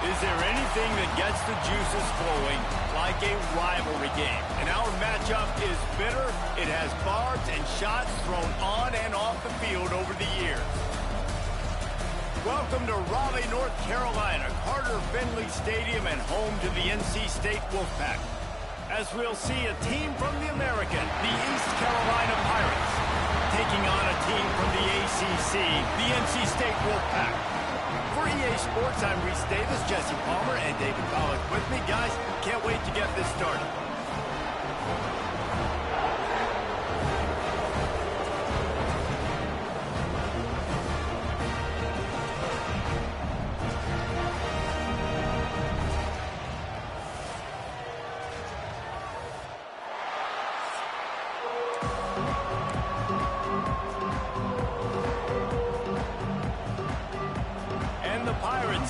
Is there anything that gets the juices flowing like a rivalry game? And our matchup is bitter. It has barbs and shots thrown on and off the field over the years. Welcome to Raleigh, North Carolina, Carter Finley Stadium, and home to the NC State Wolfpack. As we'll see a team from the American, the East Carolina Pirates, taking on a team from the ACC, the NC State Wolfpack. For EA Sports, I'm Reese Davis, Jesse Palmer, and David Pollack with me. Guys, can't wait to get this started.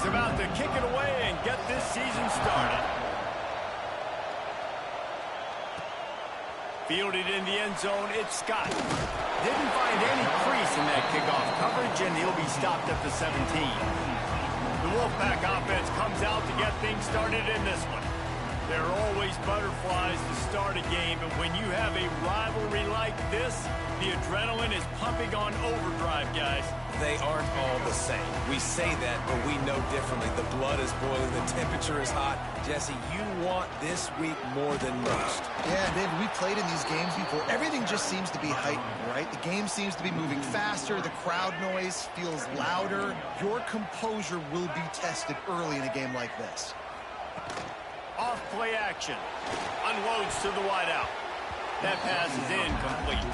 About to kick it away and get this season started. Fielded in the end zone, it's Scott. Didn't find any crease in that kickoff coverage, and he'll be stopped at the 17. The Wolfpack offense comes out to get things started in this one. There are always butterflies to start a game, but when you have a rivalry like this, the adrenaline is pumping on overdrive, guys. They aren't all the same. We say that, but we know differently. The blood is boiling. The temperature is hot. Jesse, you want this week more than most. Yeah, David, we played in these games before. Everything just seems to be heightened, right? The game seems to be moving faster. The crowd noise feels louder. Your composure will be tested early in a game like this. Off play action. Unloads to the wideout. That pass is incomplete.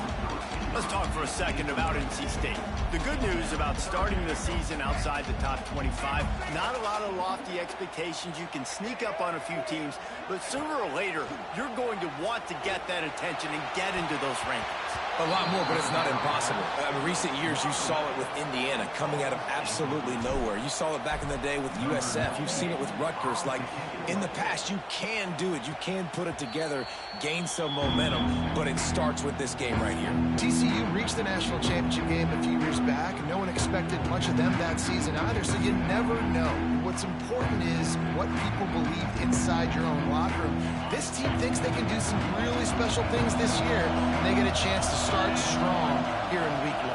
Let's talk for a second about NC State. The good news about starting the season outside the top 25, not a lot of lofty expectations. You can sneak up on a few teams, but sooner or later, you're going to want to get that attention and get into those rankings. A lot more, but it's not impossible. In recent years, you saw it with Indiana coming out of absolutely nowhere. You saw it back in the day with USF. You've seen it with Rutgers. Like, in the past, you can do it. You can put it together, gain some momentum, but it starts with this game right here. TCU reached the national championship game a few years back. No one expected much of them that season either, so you never know. What's important is what people believe inside your own locker room. This team thinks they can do some really special things this year, and they get a chance to start strong here in week 1.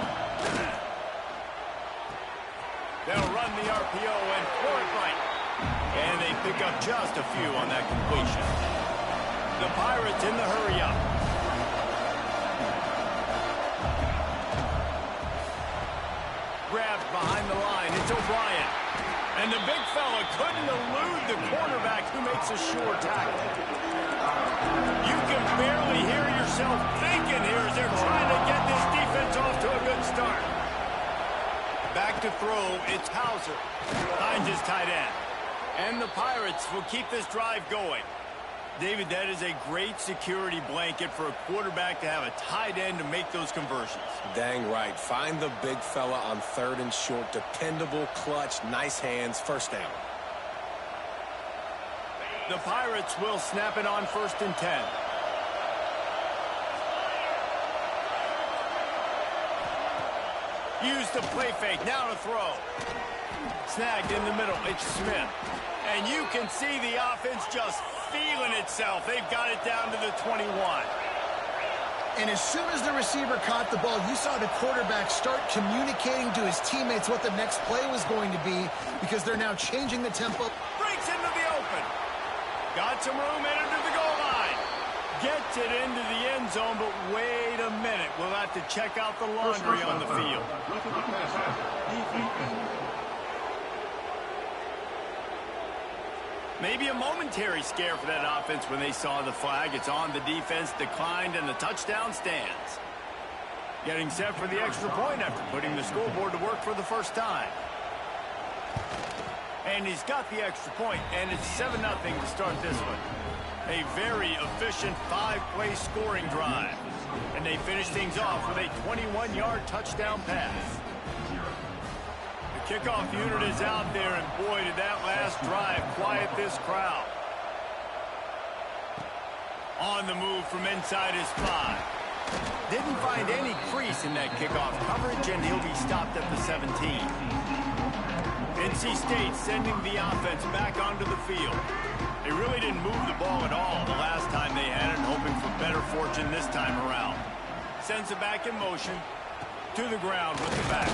They'll run the RPO and throw it right. And they pick up just a few on that completion. The Pirates in the hurry-up. Grabbed behind the line. It's O'Brien. And the big fella couldn't elude the cornerback who makes a sure tackle. You can barely hear yourself thinking here as they're trying to get this defense off to a good start. Back to throw, it's Hauser. Finds his tight end. And the Pirates will keep this drive going. David, that is a great security blanket for a quarterback to have a tight end to make those conversions. Dang right. Find the big fella on 3rd and short. Dependable, clutch, nice hands, first down. The Pirates will snap it on 1st and 10. Use the play fake. Now to throw. Snagged in the middle. It's Smith. And you can see the offense just feeling itself. They've got it down to the 21. And as soon as the receiver caught the ball, you saw the quarterback start communicating to his teammates what the next play was going to be, because they're now changing the tempo. Breaks into the open. Got some room, entered to the goal line. Gets it into the end zone, but wait a minute. We'll have to check out the laundry on the field. Maybe a momentary scare for that offense when they saw the flag. It's on, the defense declined, and the touchdown stands. Getting set for the extra point after putting the scoreboard to work for the first time. And he's got the extra point, and it's 7-0 to start this one. A very efficient 5-play scoring drive. And they finish things off with a 21-yard touchdown pass. The kickoff unit is out there, and boy, did that last drive quiet this crowd. On the move from inside his 5. Didn't find any crease in that kickoff coverage, and he'll be stopped at the 17. NC State sending the offense back onto the field. They really didn't move the ball at all the last time they had it, hoping for better fortune this time around. Sends it back in motion to the ground with the back.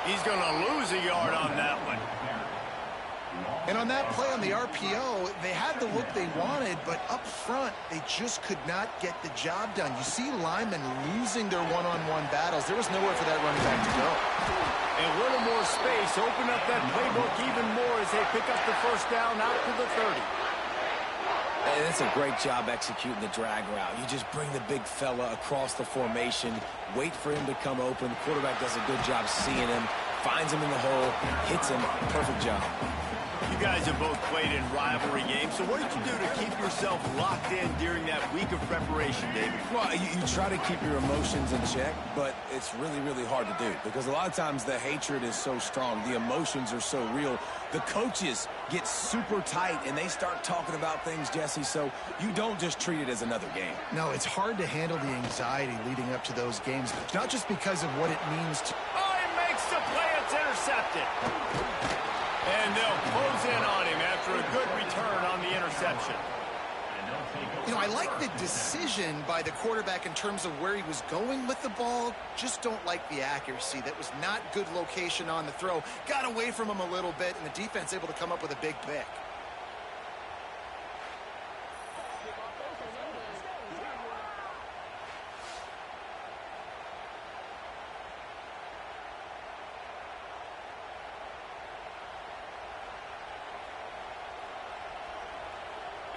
He's going to lose a yard on that one. And on that play on the RPO, they had the look they wanted, but up front, they just could not get the job done. You see linemen losing their one-on-one battles. There was nowhere for that running back to go. A little more space, open up that playbook even more as they pick up the first down out to the 30. And it's a great job executing the drag route. You just bring the big fella across the formation, wait for him to come open. The quarterback does a good job seeing him, finds him in the hole, hits him. Perfect job. You guys have both played in rivalry games, so what did you do to keep yourself locked in during that week of preparation, David? Well, you try to keep your emotions in check, but it's really, really hard to do because a lot of times the hatred is so strong. The emotions are so real. The coaches get super tight, and they start talking about things, Jesse, so you don't just treat it as another game. No, it's hard to handle the anxiety leading up to those games, not just because of what it means to... Oh, he makes the play. It's intercepted. And they'll close in on him after a good return on the interception. You know, I like the decision by the quarterback in terms of where he was going with the ball. Just don't like the accuracy. That was not good location on the throw. Got away from him a little bit, and the defense able to come up with a big pick.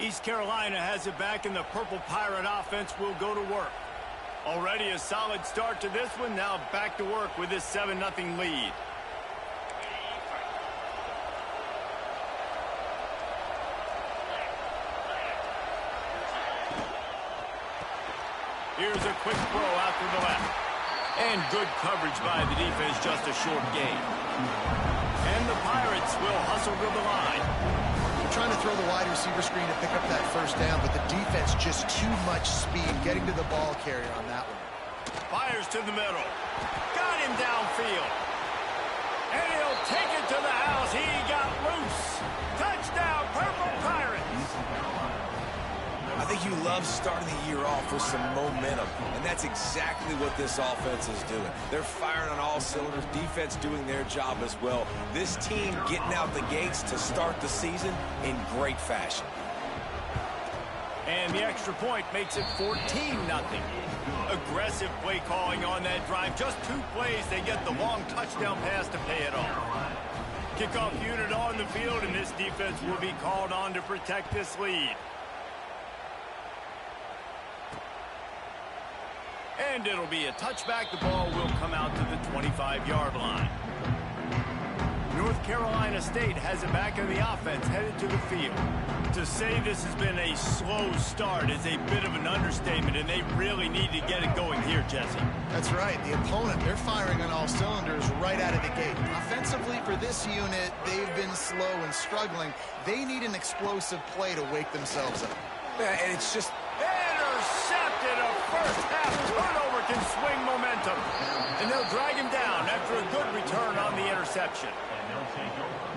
East Carolina has it back, and the Purple Pirate offense will go to work. Already a solid start to this one. Now back to work with this 7-0 lead. Here's a quick throw out to the left. And good coverage by the defense, just a short gain. And the Pirates will hustle to the line. Trying to throw the wide receiver screen to pick up that first down, but the defense just too much speed getting to the ball carrier on that one. Fires to the middle. Got him downfield. And he'll take it to the house. He got loose. Touchdown, Purple Pirates. I think you love starting the year off with some momentum, and that's exactly what this offense is doing. They're firing on all cylinders, defense doing their job as well. This team getting out the gates to start the season in great fashion. And the extra point makes it 14-0. Aggressive play calling on that drive. Just 2 plays, they get the long touchdown pass to pay it off. Kickoff unit on the field, and this defense will be called on to protect this lead. And it'll be a touchback. The ball will come out to the 25-yard line. North Carolina State has it back in the offense, headed to the field. To say this has been a slow start is a bit of an understatement, and they really need to get it going here, Jesse. That's right. The opponent, they're firing on all cylinders right out of the gate. Offensively, for this unit, they've been slow and struggling. They need an explosive play to wake themselves up. Yeah, and it's just... Intercepted. A first-half turnover can swing momentum. And they'll drag him down after a good return on the interception.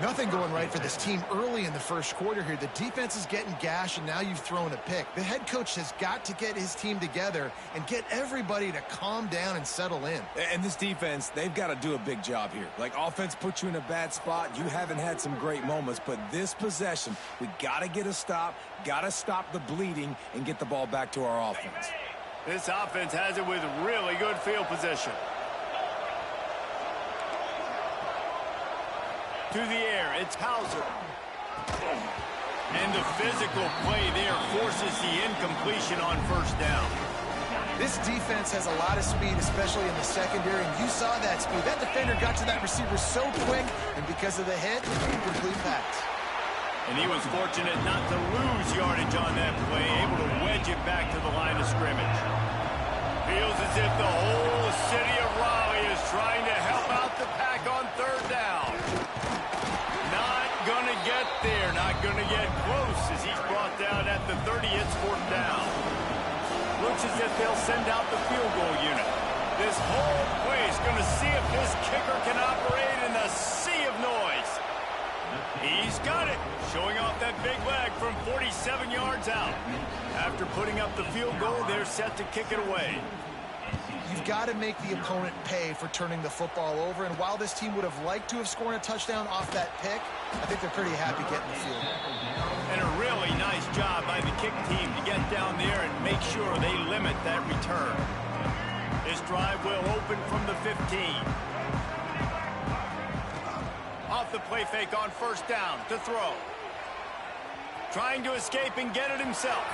Nothing going right for this team early in the first quarter here. The defense is getting gashed, and now you've thrown a pick. The head coach has got to get his team together and get everybody to calm down and settle in. And this defense, they've got to do a big job here. Like, offense puts you in a bad spot. You haven't had some great moments, but this possession, we got to get a stop, got to stop the bleeding, and get the ball back to our offense. This offense has it with really good field position. To the air, it's Hauser. And the physical play there forces the incompletion on first down. This defense has a lot of speed, especially in the secondary, and you saw that speed. That defender got to that receiver so quick, and because of the hit, incomplete pass. And he was fortunate not to lose yardage on that play, able to wedge it back to the line of scrimmage. Feels as if the whole city of Raleigh is trying to help out the pack on third down. Not gonna get there, not gonna get close as he's brought down at the 30. It's fourth down. Looks as if they'll send out the field goal unit. This whole place gonna see if this kicker can operate in the sea of noise. He's got it, showing off that big leg from 47 yards out. After putting up the field goal, they're set to kick it away. You've got to make the opponent pay for turning the football over, and while this team would have liked to have scored a touchdown off that pick, I think they're pretty happy getting the field goal. And a really nice job by the kick team to get down there and make sure they limit that return. This drive will open from the 15. Off the play fake on first down to throw. Trying to escape and get it himself.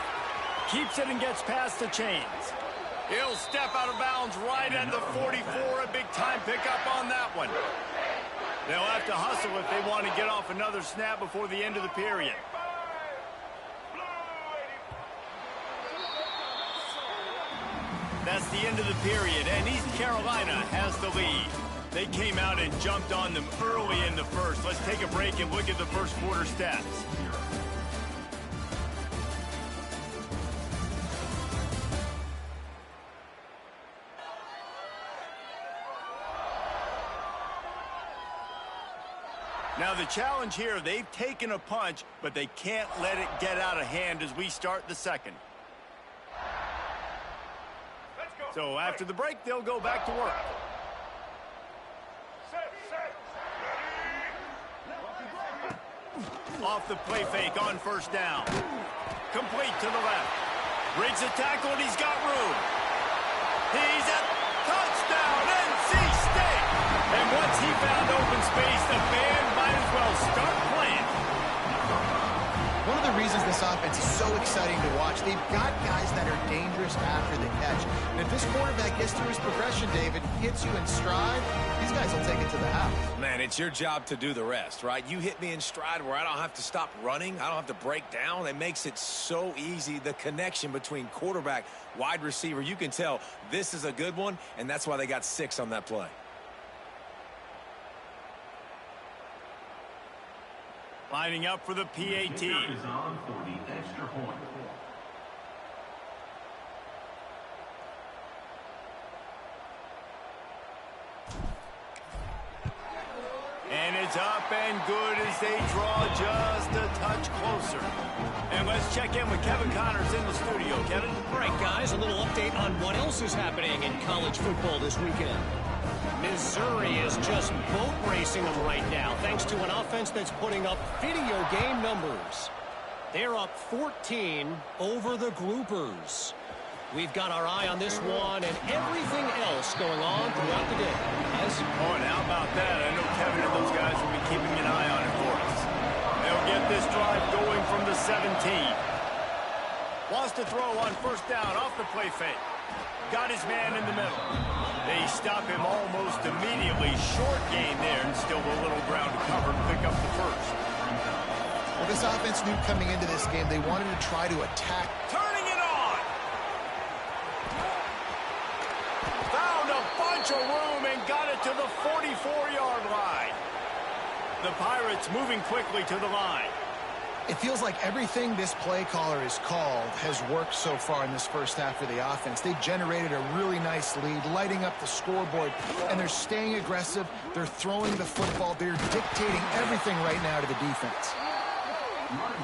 Keeps it and gets past the chains. He'll step out of bounds right at the 44. A big time pickup on that one. They'll have to hustle if they want to get off another snap before the end of the period. That's the end of the period, and East Carolina has the lead. They came out and jumped on them early in the first. Let's take a break and look at the first quarter stats. Now the challenge here, they've taken a punch, but they can't let it get out of hand as we start the second. So after the break, they'll go back to work. Off the play fake on first down. Complete to the left. Rigs a tackle and he's got room. He's at touchdown, NC State. And once he found open space, the band might as well start playing. One of the reasons this offense is so exciting to watch, they've got guys that are dangerous after the catch. And if this quarterback gets through his progression, David, hits you in stride, these guys will take it to the house. Man, it's your job to do the rest, right? You hit me in stride where I don't have to stop running. I don't have to break down. It makes it so easy. The connection between quarterback, wide receiver, you can tell this is a good one, and that's why they got 6 on that play. Lining up for the PAT. And it's up and good as they draw just a touch closer. And let's check in with Kevin Connors in the studio. Kevin? All right, guys, a little update on what else is happening in college football this weekend. Missouri is just boat racing them right now, thanks to an offense that's putting up video game numbers. They're up 14 over the Groupers. We've got our eye on this one and everything else going on throughout the day. Yes? Oh, and how about that? I know Kevin and those guys will be keeping an eye on it for us. They'll get this drive going from the 17. Wants to throw on first down off the play fake. Got his man in the middle. They stop him almost immediately. Short gain there, and still a little ground to cover to pick up the first. Well, this offense knew coming into this game they wanted to try to attack. Turning it on! Found a bunch of room and got it to the 44-yard line. The Pirates moving quickly to the line. It feels like everything this play caller has called has worked so far in this first half of the offense. They generated a really nice lead, lighting up the scoreboard, and they're staying aggressive. They're throwing the football. They're dictating everything right now to the defense.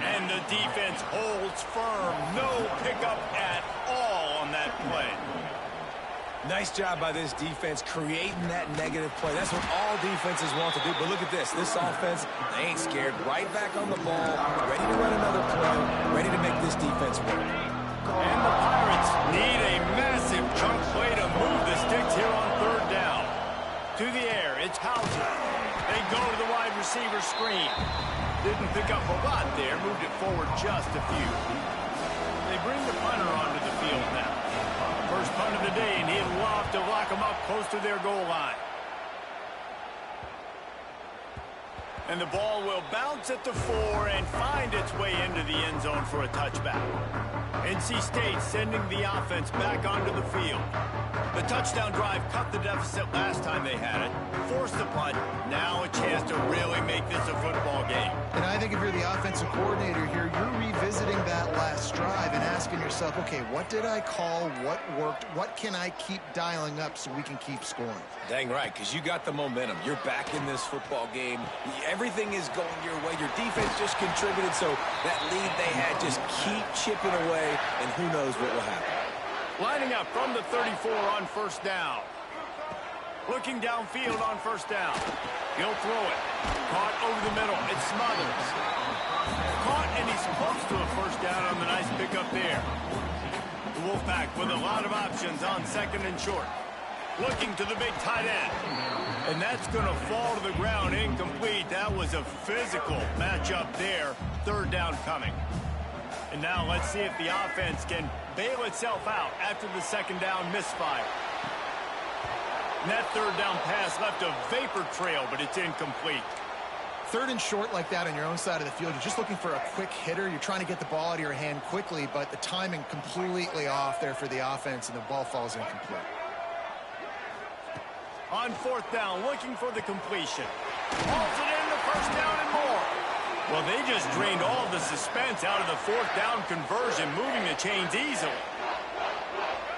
And the defense holds firm. No pickup at all on that play. Nice job by this defense creating that negative play. That's what all defenses want to do. But look at this. This offense, they ain't scared. Right back on the ball, ready to run another play, ready to make this defense work. And the Pirates need a massive chunk play to move the sticks here on third down. To the air, it's Hauser. They go to the wide receiver screen. Didn't pick up a lot there, moved it forward just a few. They bring the punter onto the field now. First punt of the day, and he'd love to lock them up close to their goal line. And the ball will bounce at the 4 and find its way into the end zone for a touchback. NC State sending the offense back onto the field. The touchdown drive cut the deficit last time they had it. Forced the punt. Now a chance to really make this a football game. And I think if you're the offensive coordinator here, you're revisiting that last drive and asking yourself, yourself, okay, what did I call? What worked? What can I keep dialing up so we can keep scoring? Dang right, because you got the momentum. You're back in this football game. Everything is going your way. Your defense just contributed, so that lead they had, just keep chipping away, and who knows what will happen. Lining up from the 34 on first down. Looking downfield on first down. He'll throw it. Caught over the middle. It's Smothers. Caught, and he's close to a first down on the nice pickup there. The Wolfpack with a lot of options on second and short. Looking to the big tight end. And that's going to fall to the ground incomplete. That was a physical matchup there. Third down coming. And now let's see if the offense can bail itself out after the second down misfire. And that third down pass left a vapor trail, but it's incomplete. Third and short like that on your own side of the field, you're just looking for a quick hitter. You're trying to get the ball out of your hand quickly, but the timing completely off there for the offense, and the ball falls incomplete. On fourth down, looking for the completion. Hauls it in the first down and more. Well, they just drained all the suspense out of the fourth down conversion, moving the chains easily.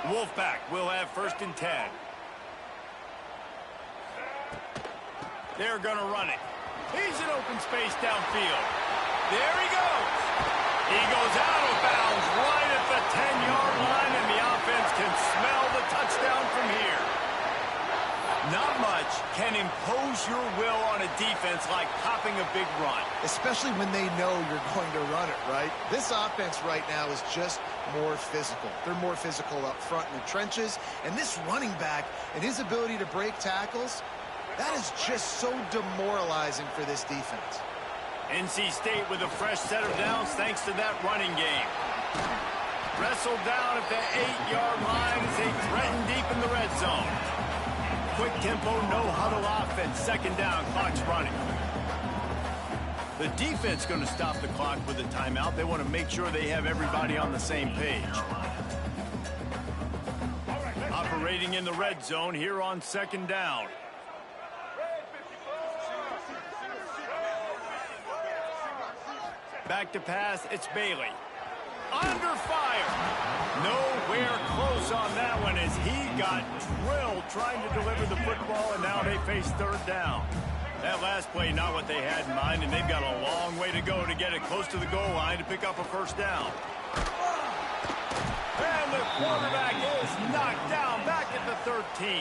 Wolfpack will have first and 10. They're going to run it. He's in open space downfield. There he goes. He goes out of bounds right at the 10-yard line, and the offense can smell the touchdown from here. Not much can impose your will on a defense like popping a big run. Especially when they know you're going to run it, right? This offense right now is just more physical. They're more physical up front in the trenches. And this running back and his ability to break tackles, that is just so demoralizing for this defense. NC State with a fresh set of downs thanks to that running game. Wrestled down at the 8-yard line as they threaten deep in the red zone. Quick tempo, no huddle offense. Second down, clock's running. The defense going to stop the clock with a timeout. They want to make sure they have everybody on the same page. Operating in the red zone here on second down. Back to pass, it's Bailey. Under fire. Nowhere close on that one as he got drilled trying to deliver the football, and now they face third down. That last play, not what they had in mind, and they've got a long way to go to get it close to the goal line to pick up a first down. And the quarterback is knocked down back at the 13.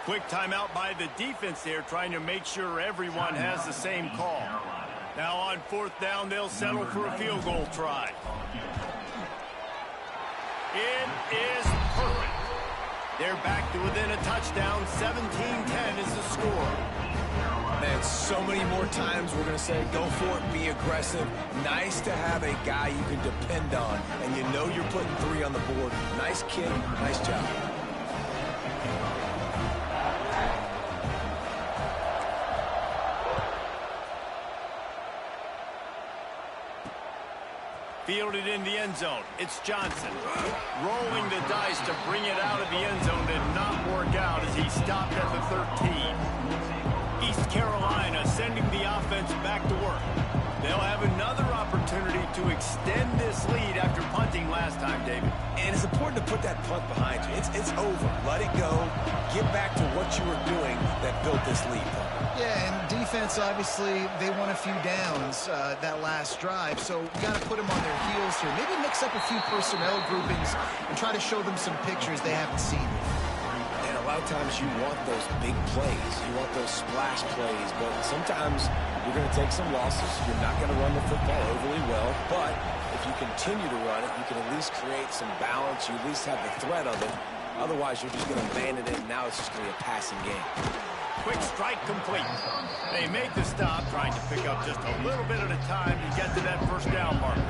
Quick timeout by the defense there, trying to make sure everyone has the same call. Now on fourth down, they'll settle for a field goal try. It is perfect. They're back to within a touchdown. 17-10 is the score. Man, so many more times we're going to say, go for it, be aggressive. Nice to have a guy you can depend on, and you know you're putting 3 on the board. Nice kick, nice job. Fielded in the end zone. It's Johnson. Rolling the dice to bring it out of the end zone. Did not work out as he stopped at the 13. East Carolina sending the offense back to work. They'll have another opportunity to extend this lead after punting last time, David. And it's important to put that punt behind you. It's over. Let it go. Get back to what you were doing that built this lead. Yeah, and defense, obviously, they won a few downs that last drive, so you got to put them on their heels here. Maybe mix up a few personnel groupings and try to show them some pictures they haven't seen. And a lot of times you want those big plays. You want those splash plays, but sometimes you're going to take some losses. You're not going to run the football overly well, but if you continue to run it, you can at least create some balance. You at least have the threat of it. Otherwise, you're just going to abandon it, and now it's just going to be a passing game. Quick strike complete. They make the stop, trying to pick up just a little bit at a time to get to that first down marker.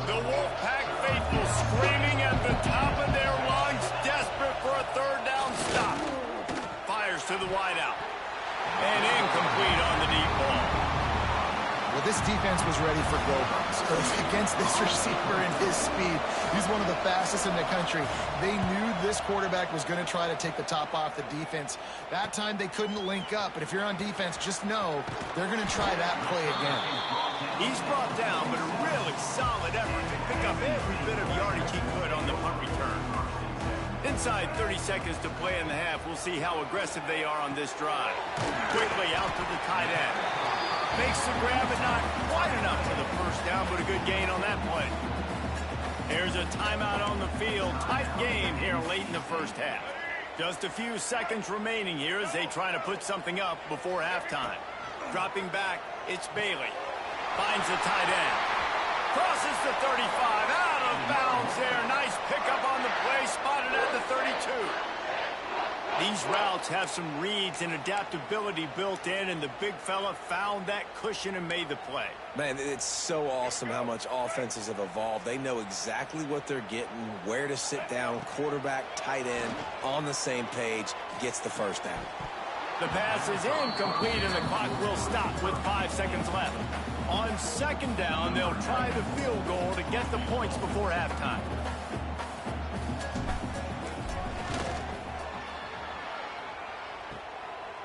The Wolfpack faithful screaming at the top of their lungs, desperate for a third down stop. Fires to the wideout. And incomplete on the deep ball. Well, this defense was ready for go-balls against this receiver and his speed. He's one of the fastest in the country. They knew this quarterback was going to try to take the top off the defense. That time they couldn't link up, but if you're on defense, just know they're going to try that play again. He's brought down, but a really solid effort to pick up every bit of yardage he could on the punt return. Inside 30 seconds to play in the half, we'll see how aggressive they are on this drive. Quickly out to the tight end. Makes the grab, but not quite enough for the first down, but a good gain on that play. Here's a timeout on the field. Tight game here late in the first half. Just a few seconds remaining here as they try to put something up before halftime. Dropping back, it's Bailey. Finds the tight end. Crosses the 35. Out of bounds there. Nice pickup on the play. Spotted at the 32. These routes have some reads and adaptability built in, and the big fella found that cushion and made the play. Man, it's so awesome how much offenses have evolved. They know exactly what they're getting, where to sit down, quarterback, tight end, on the same page, gets the first down. The pass is incomplete, and the clock will stop with 5 seconds left. On second down, they'll try the field goal to get the points before halftime.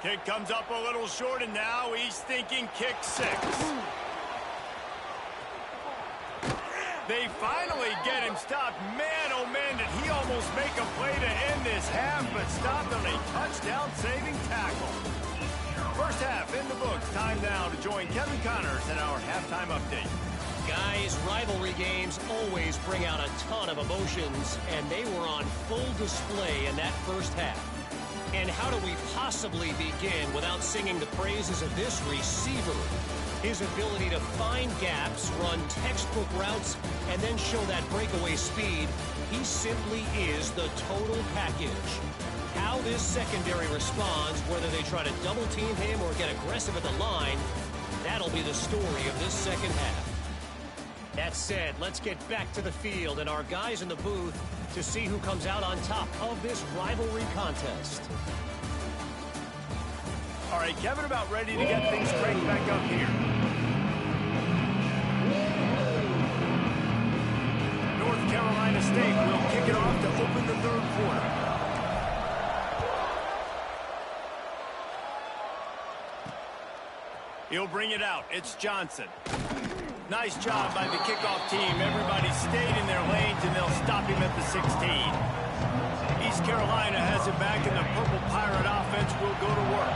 Kick comes up a little short, and now he's thinking kick 6. They finally get him stopped. Man, oh man, did he almost make a play to end this half, but stopped on a touchdown-saving tackle. First half in the books. Time now to join Kevin Connors in our halftime update. Guys, rivalry games always bring out a ton of emotions, and they were on full display in that first half. And how do we possibly begin without singing the praises of this receiver? His ability to find gaps, run textbook routes, and then show that breakaway speed, he simply is the total package. How this secondary responds, whether they try to double-team him or get aggressive at the line, that'll be the story of this second half. That said, let's get back to the field and our guys in the booth to see who comes out on top of this rivalry contest. All right, Kevin about ready to get things cranked back up here. North Carolina State will kick it off to open the third quarter. He'll bring it out. It's Johnson. Nice job by the kickoff team. Everybody stayed in their lanes, and they'll stop him at the 16. East Carolina has it back, and the Purple Pirate offense will go to work.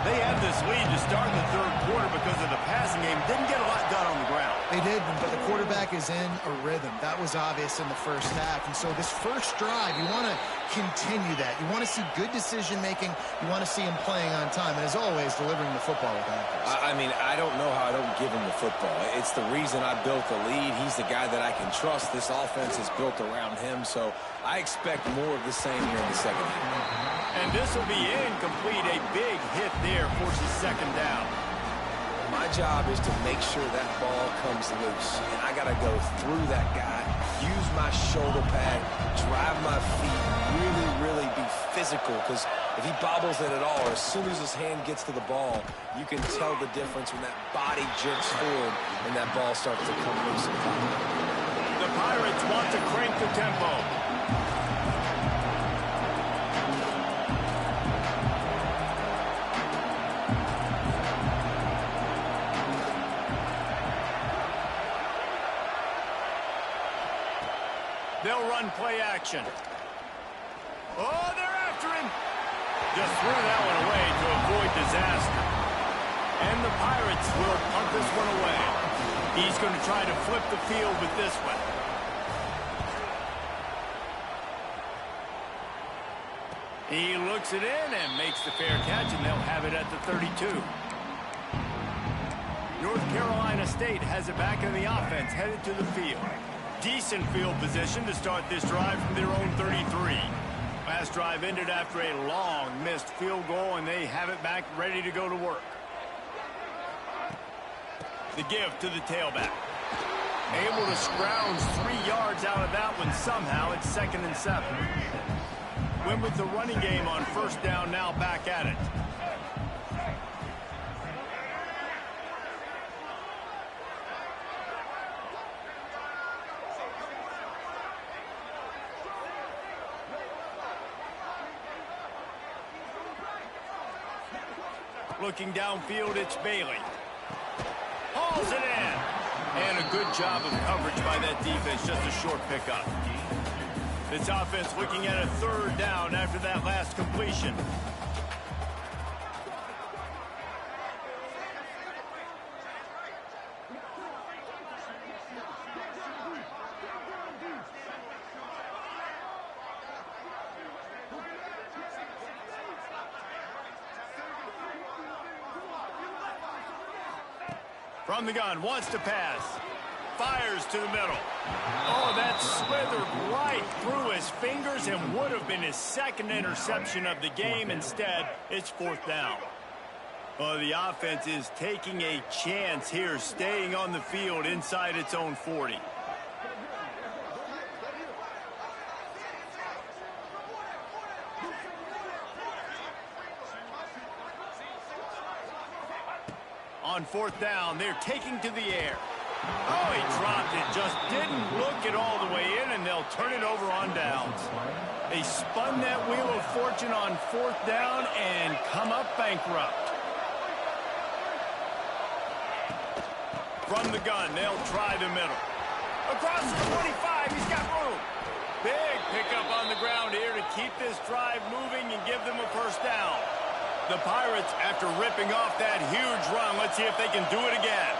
They had this lead to start in the third quarter because of the passing game. Didn't get a lot done on the ground. They did, but the quarterback is in a rhythm. That was obvious in the first half. And so this first drive, you want to continue that. You want to see good decision-making. You want to see him playing on time. And as always, delivering the football with accuracy. I mean, I don't know how I don't give him the football. It's the reason I built the lead. He's the guy that I can trust. This offense is built around him. So I expect more of the same here in the second half. And this will be incomplete. A big hit there forces second down. My job is to make sure that ball comes loose. And I got to go through that guy, use my shoulder pad, drive my feet, really be physical. Because if he bobbles it at all, or as soon as his hand gets to the ball, you can tell the difference when that body jerks forward and that ball starts to come loose and pop. The Pirates want to crank the tempo. They'll run play action. Oh, they're after him. Just threw that one away to avoid disaster. And the Pirates will punt this one away. He's going to try to flip the field with this one. He looks it in and makes the fair catch, and they'll have it at the 32. North Carolina State has it back in the offense, headed to the field. Decent field position to start this drive from their own 33. Last drive ended after a long missed field goal, and they have it back ready to go to work. The give to the tailback. Able to scrounge 3 yards out of that one somehow. It's 2nd and 7. Win with the running game on first down, now back at it. Looking downfield, it's Bailey. Hauls it in. And a good job of coverage by that defense, just a short pickup. This offense looking at a third down after that last completion. From the gun, wants to pass. Fires to the middle. Oh, that slithered right through his fingers and would have been his second interception of the game. Instead, it's fourth down. Well, the offense is taking a chance here, staying on the field inside its own 40. On fourth down, they're taking to the air. Oh, he dropped it. Just didn't look it all the way in, and they'll turn it over on downs. They spun that wheel of fortune on fourth down and come up bankrupt. From the gun, they'll try the middle. Across the 25, he's got room. Big pickup on the ground here to keep this drive moving and give them a first down. The Pirates, after ripping off that huge run, let's see if they can do it again.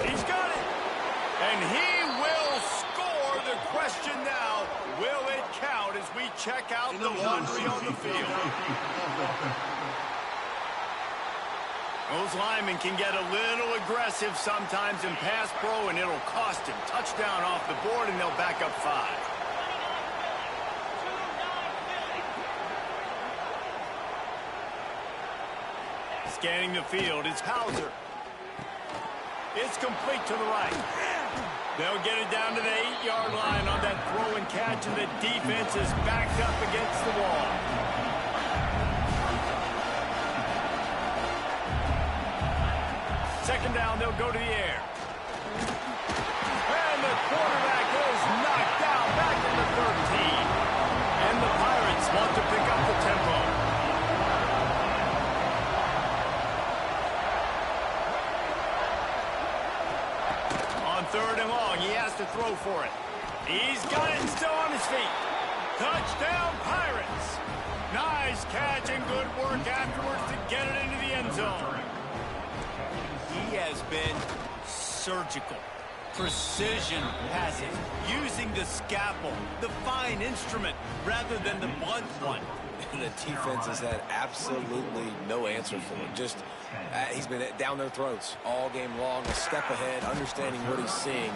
He's got it. And he will score. The question now, will it count as we check out the laundry on the field? Those linemen can get a little aggressive sometimes in pass pro, and it'll cost him. Touchdown off the board, and they'll back up 5. Scanning the field, it's Hauser. It's complete to the right. They'll get it down to the 8-yard line on that throw and catch, and the defense is backed up against the wall. Second down, they'll go to the air. And the quarterback is knocked down back to the 13. And the Pirates want to pick up the tempo. Third and long, he has to throw for it. He's got it and still on his feet. Touchdown, Pirates. Nice catch and good work afterwards to get it into the end zone. He has been surgical. Precision passes, using the scalpel, the fine instrument, rather than the blunt one. The defense has had absolutely no answer for him. Just, he's been down their throats all game long, a step ahead, understanding what he's seeing,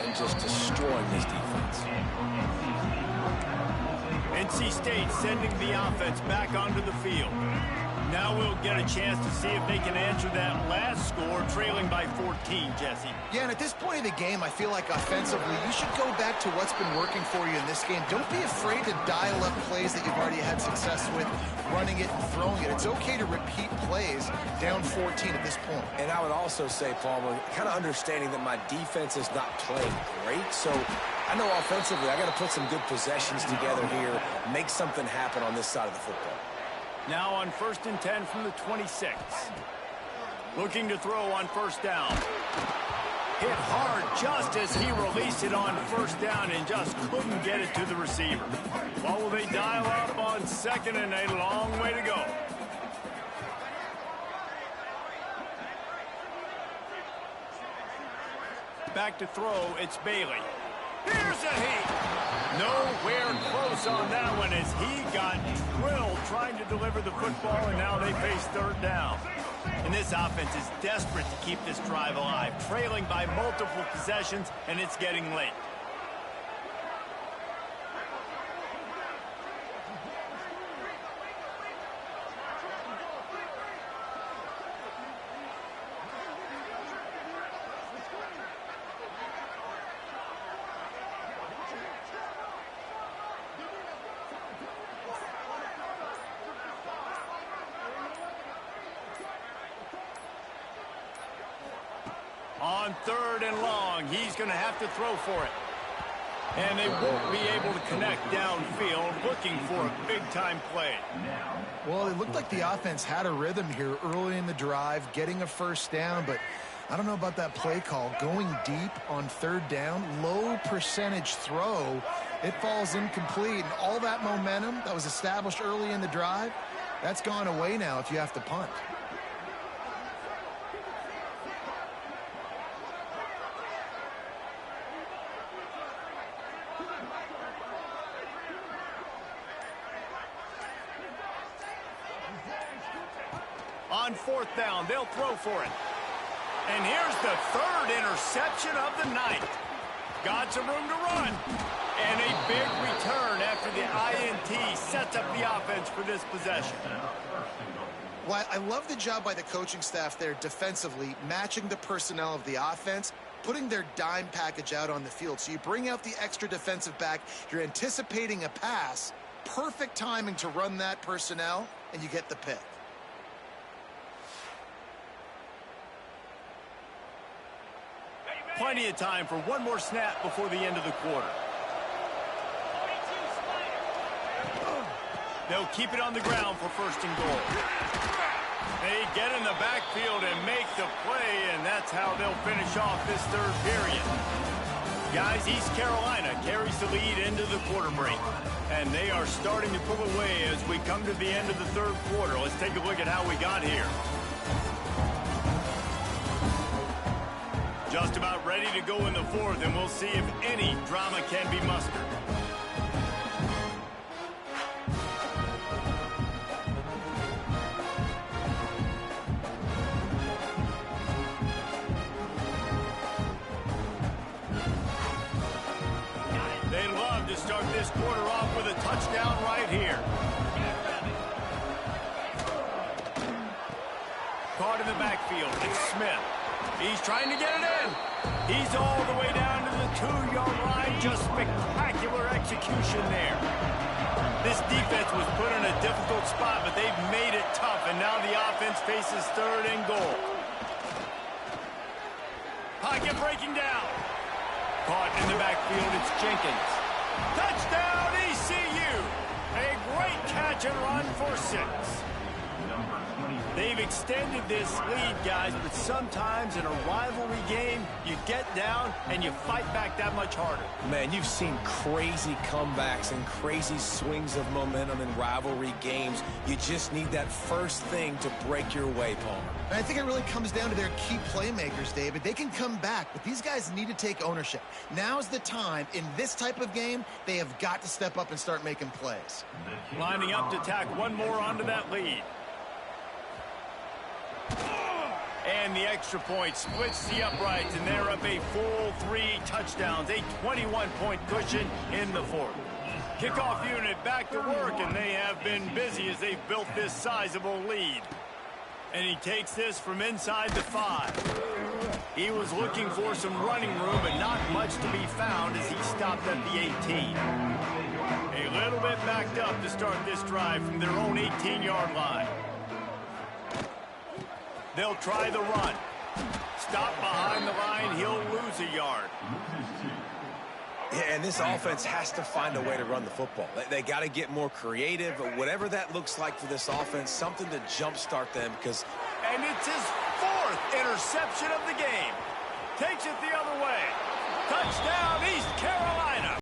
and just destroying this defense. NC State sending the offense back onto the field. Now we'll get a chance to see if they can answer that last score, trailing by 14, Jesse. Yeah, and at this point in the game, I feel like offensively, you should go back to what's been working for you in this game. Don't be afraid to dial up plays that you've already had success with, running it and throwing it. It's okay to repeat plays down 14 at this point. And I would also say, Palmer, kind of understanding that my defense is not playing great, so I know offensively I got to put some good possessions together here, make something happen on this side of the football. Now on 1st and 10 from the 26. Looking to throw on first down. Hit hard just as he released it on first down and just couldn't get it to the receiver. What will they dial up on 2nd and 8? Long way to go. Back to throw, it's Bailey. Here's a heat. Nowhere close on that one as he got drilled trying to deliver the football, and now they face third down. And this offense is desperate to keep this drive alive, trailing by multiple possessions, and it's getting late. On 3rd and long, he's going to have to throw for it. And they won't be able to connect downfield, looking for a big-time play. Well, it looked like the offense had a rhythm here early in the drive, getting a first down, but I don't know about that play call. Going deep on third down, low percentage throw, it falls incomplete. And all that momentum that was established early in the drive, that's gone away now if you have to punt. On fourth down, they'll throw for it. And here's the third interception of the night. Got some room to run. And a big return after the INT sets up the offense for this possession. Well, I love the job by the coaching staff there defensively, matching the personnel of the offense, putting their dime package out on the field. So you bring out the extra defensive back, you're anticipating a pass, perfect timing to run that personnel, and you get the pick. Plenty of time for one more snap before the end of the quarter. They'll keep it on the ground for first and goal. They get in the backfield and make the play, and that's how they'll finish off this third period. Guys, East Carolina carries the lead into the quarter break, and they are starting to pull away as we come to the end of the third quarter. Let's take a look at how we got here. Just about ready to go in the fourth, and we'll see if any drama can be mustered. They'd love to start this quarter off with a touchdown right here. Caught in the backfield, it's Smith. He's trying to get it in. He's all the way down to the 2-yard line. Just spectacular execution there. This defense was put in a difficult spot, but they've made it tough, and now the offense faces third and goal. Pocket breaking down. Caught in the backfield, it's Jenkins. Touchdown, ECU! A great catch and run for 6. They've extended this lead, guys, but sometimes in a rivalry game, you get down and you fight back that much harder. Man, you've seen crazy comebacks and crazy swings of momentum in rivalry games. You just need that first thing to break your way, Palmer. And I think it really comes down to their key playmakers, David. They can come back, but these guys need to take ownership. Now's the time. In this type of game, they have got to step up and start making plays. Lining up to tack one more onto that lead. And the extra point splits the uprights, and they're up a full 3 touchdowns, a 21-point cushion in the fourth. Kickoff unit back to work, and they have been busy as they've built this sizable lead. And he takes this from inside the 5. He was looking for some running room, but not much to be found as he stopped at the 18. A little bit backed up to start this drive from their own 18-yard line. They'll try the run. Stop behind the line. He'll lose a yard. Yeah, and this offense has to find a way to run the football. They got to get more creative, whatever that looks like for this offense, something to jumpstart them because... And it's his 4th interception of the game. Takes it the other way. Touchdown, East Carolina.